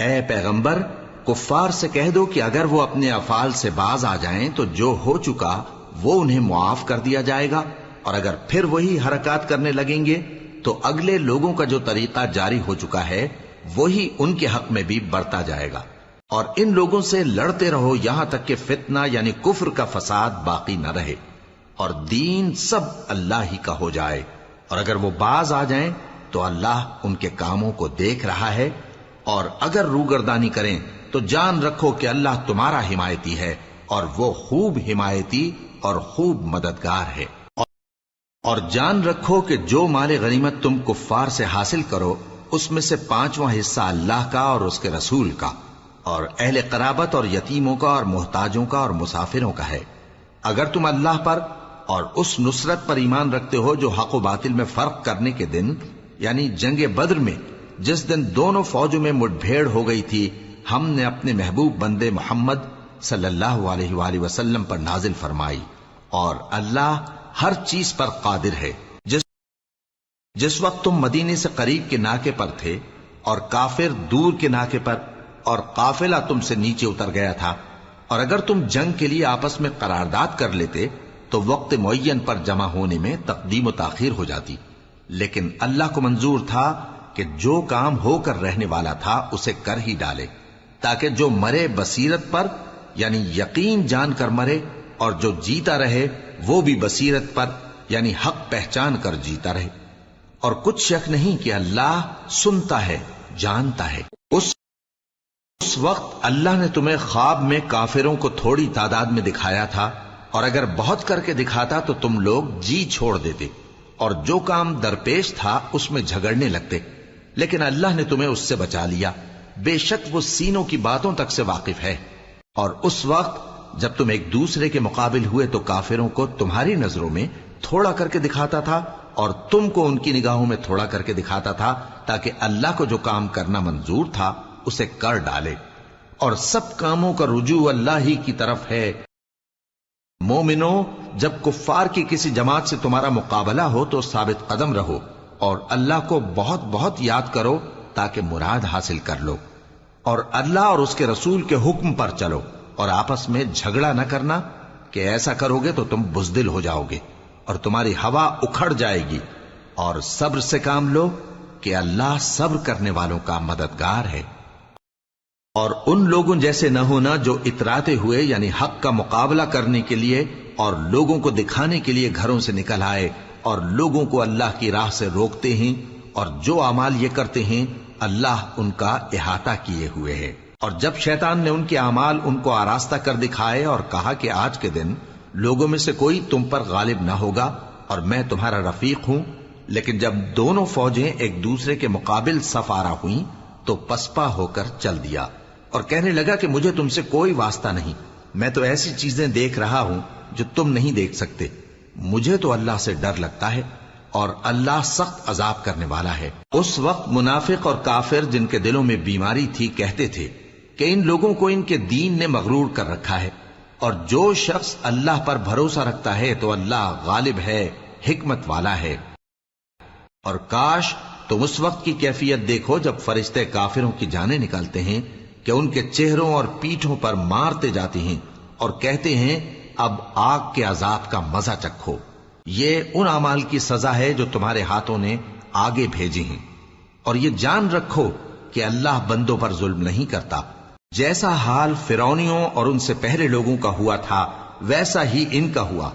اے پیغمبر، کفار سے کہہ دو کہ اگر وہ اپنے افعال سے باز آ جائیں تو جو ہو چکا وہ انہیں معاف کر دیا جائے گا، اور اگر پھر وہی حرکات کرنے لگیں گے تو اگلے لوگوں کا جو طریقہ جاری ہو چکا ہے وہی ان کے حق میں بھی برتا جائے گا۔ اور ان لوگوں سے لڑتے رہو یہاں تک کہ فتنہ یعنی کفر کا فساد باقی نہ رہے اور دین سب اللہ ہی کا ہو جائے، اور اگر وہ باز آ جائیں تو اللہ ان کے کاموں کو دیکھ رہا ہے، اور اگر روگردانی کریں تو جان رکھو کہ اللہ تمہارا حمایتی ہے اور وہ خوب حمایتی اور خوب مددگار ہے۔ اور جان رکھو کہ جو مال غنیمت تم کفار سے حاصل کرو اس میں سے 5واں حصہ اللہ کا اور اس کے رسول کا اور اہل قرابت اور یتیموں کا اور محتاجوں کا اور مسافروں کا ہے۔ اگر تم اللہ پر اور اس نصرت پر ایمان رکھتے ہو جو حق و باطل میں فرق کرنے کے دن یعنی جنگ بدر میں جس دن دونوں فوجوں میں مٹ بھیڑ ہو گئی تھی، ہم نے اپنے محبوب بندے محمد صلی اللہ علیہ وآلہ وسلم پر نازل فرمائی، اور اللہ ہر چیز پر قادر ہے۔ جس وقت تم مدینے سے قریب کے ناکے پر تھے اور کافر دور کے ناکے پر، اور قافلہ تم سے نیچے اتر گیا تھا، اور اگر تم جنگ کے لیے آپس میں قرارداد کر لیتے تو وقت معین پر جمع ہونے میں تقدیم و تاخیر ہو جاتی، لیکن اللہ کو منظور تھا کہ جو کام ہو کر رہنے والا تھا اسے کر ہی ڈالے، تاکہ جو مرے بصیرت پر یعنی یقین جان کر مرے، اور جو جیتا رہے وہ بھی بصیرت پر یعنی حق پہچان کر جیتا رہے۔ اور کچھ شک نہیں کہ اللہ سنتا ہے، جانتا ہے۔ اس وقت اللہ نے تمہیں خواب میں کافروں کو تھوڑی تعداد میں دکھایا تھا، اور اگر بہت کر کے دکھاتا تو تم لوگ جی چھوڑ دیتے اور جو کام درپیش تھا اس میں جھگڑنے لگتے، لیکن اللہ نے تمہیں اس سے بچا لیا، بے شک وہ سینوں کی باتوں تک سے واقف ہے۔ اور اس وقت جب تم ایک دوسرے کے مقابل ہوئے تو کافروں کو تمہاری نظروں میں تھوڑا کر کے دکھاتا تھا اور تم کو ان کی نگاہوں میں تھوڑا کر کے دکھاتا تھا، تاکہ اللہ کو جو کام کرنا منظور تھا اسے کر ڈالے، اور سب کاموں کا رجوع اللہ ہی کی طرف ہے۔ مومنو، جب کفار کی کسی جماعت سے تمہارا مقابلہ ہو تو ثابت قدم رہو اور اللہ کو بہت بہت یاد کرو تاکہ مراد حاصل کر لو، اور اللہ اور اس کے رسول کے حکم پر چلو، اور آپس میں جھگڑا نہ کرنا کہ ایسا کرو گے تو تم بزدل ہو جاؤ گے اور تمہاری ہوا اکھڑ جائے گی، اور صبر سے کام لو کہ اللہ صبر کرنے والوں کا مددگار ہے۔ اور ان لوگوں جیسے نہ ہونا جو اتراتے ہوئے یعنی حق کا مقابلہ کرنے کے لیے اور لوگوں کو دکھانے کے لیے گھروں سے نکل آئے اور لوگوں کو اللہ کی راہ سے روکتے ہیں، اور جو اعمال یہ کرتے ہیں اللہ ان کا احاطہ کیے ہوئے ہے۔ اور جب شیطان نے ان کے اعمال ان کو آراستہ کر دکھائے اور کہا کہ آج کے دن لوگوں میں سے کوئی تم پر غالب نہ ہوگا اور میں تمہارا رفیق ہوں، لیکن جب دونوں فوجیں ایک دوسرے کے مقابل صف آرا ہوئیں تو پسپا ہو کر چل دیا اور کہنے لگا کہ مجھے تم سے کوئی واسطہ نہیں، میں تو ایسی چیزیں دیکھ رہا ہوں جو تم نہیں دیکھ سکتے، مجھے تو اللہ سے ڈر لگتا ہے اور اللہ سخت عذاب کرنے والا ہے۔ اس وقت منافق اور کافر جن کے دلوں میں بیماری تھی کہتے تھے کہ ان لوگوں کو ان کے دین نے مغرور کر رکھا ہے، اور جو شخص اللہ پر بھروسہ رکھتا ہے تو اللہ غالب ہے، حکمت والا ہے۔ اور کاش تم اس وقت کی کیفیت دیکھو جب فرشتے کافروں کی جانیں نکالتے ہیں کہ ان کے چہروں اور پیٹھوں پر مارتے جاتے ہیں اور کہتے ہیں اب آگ کے عذاب کا مزہ چکھو، یہ ان اعمال کی سزا ہے جو تمہارے ہاتھوں نے آگے بھیجی ہیں، اور یہ جان رکھو کہ اللہ بندوں پر ظلم نہیں کرتا۔ جیسا حال فرعونیوں اور ان سے پہلے لوگوں کا ہوا تھا ویسا ہی ان کا ہوا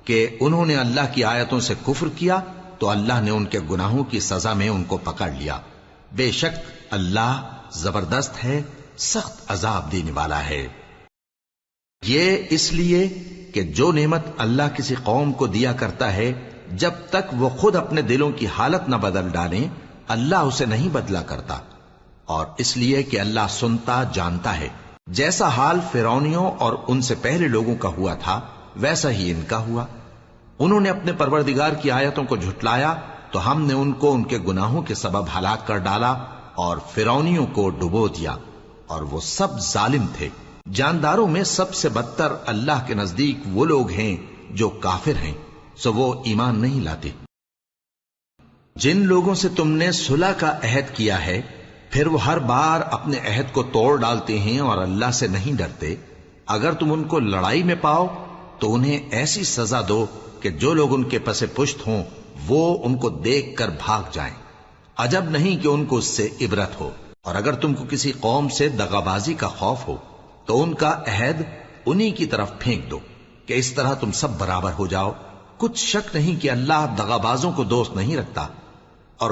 کہ انہوں نے اللہ کی آیتوں سے کفر کیا تو اللہ نے ان کے گناہوں کی سزا میں ان کو پکڑ لیا، بے شک اللہ زبردست ہے، سخت عذاب دینے والا ہے۔ یہ اس لیے کہ جو نعمت اللہ کسی قوم کو دیا کرتا ہے جب تک وہ خود اپنے دلوں کی حالت نہ بدل ڈالیں اللہ اسے نہیں بدلا کرتا، اور اس لیے کہ اللہ سنتا جانتا ہے۔ جیسا حال فرعونیوں اور ان سے پہلے لوگوں کا ہوا تھا ویسا ہی ان کا ہوا، انہوں نے اپنے پروردگار کی آیتوں کو جھٹلایا تو ہم نے ان کو ان کے گناہوں کے سبب ہلاک کر ڈالا اور فرعونیوں کو ڈبو دیا، اور وہ سب ظالم تھے۔ جانداروں میں سب سے بدتر اللہ کے نزدیک وہ لوگ ہیں جو کافر ہیں، سو وہ ایمان نہیں لاتے۔ جن لوگوں سے تم نے صلح کا عہد کیا ہے پھر وہ ہر بار اپنے عہد کو توڑ ڈالتے ہیں اور اللہ سے نہیں ڈرتے. اگر تم ان کو لڑائی میں پاؤ تو انہیں ایسی سزا دو کہ جو لوگ ان کے پس پشت ہوں وہ ان کو دیکھ کر بھاگ جائیں. عجب نہیں کہ ان کو اس سے عبرت ہو. اور اگر تم کو کسی قوم سے دغابازی کا خوف ہو تو ان کا عہد انہی کی طرف پھینک دو کہ اس طرح تم سب برابر ہو جاؤ. کچھ شک نہیں کہ اللہ دغابازوں کو دوست نہیں رکھتا. اور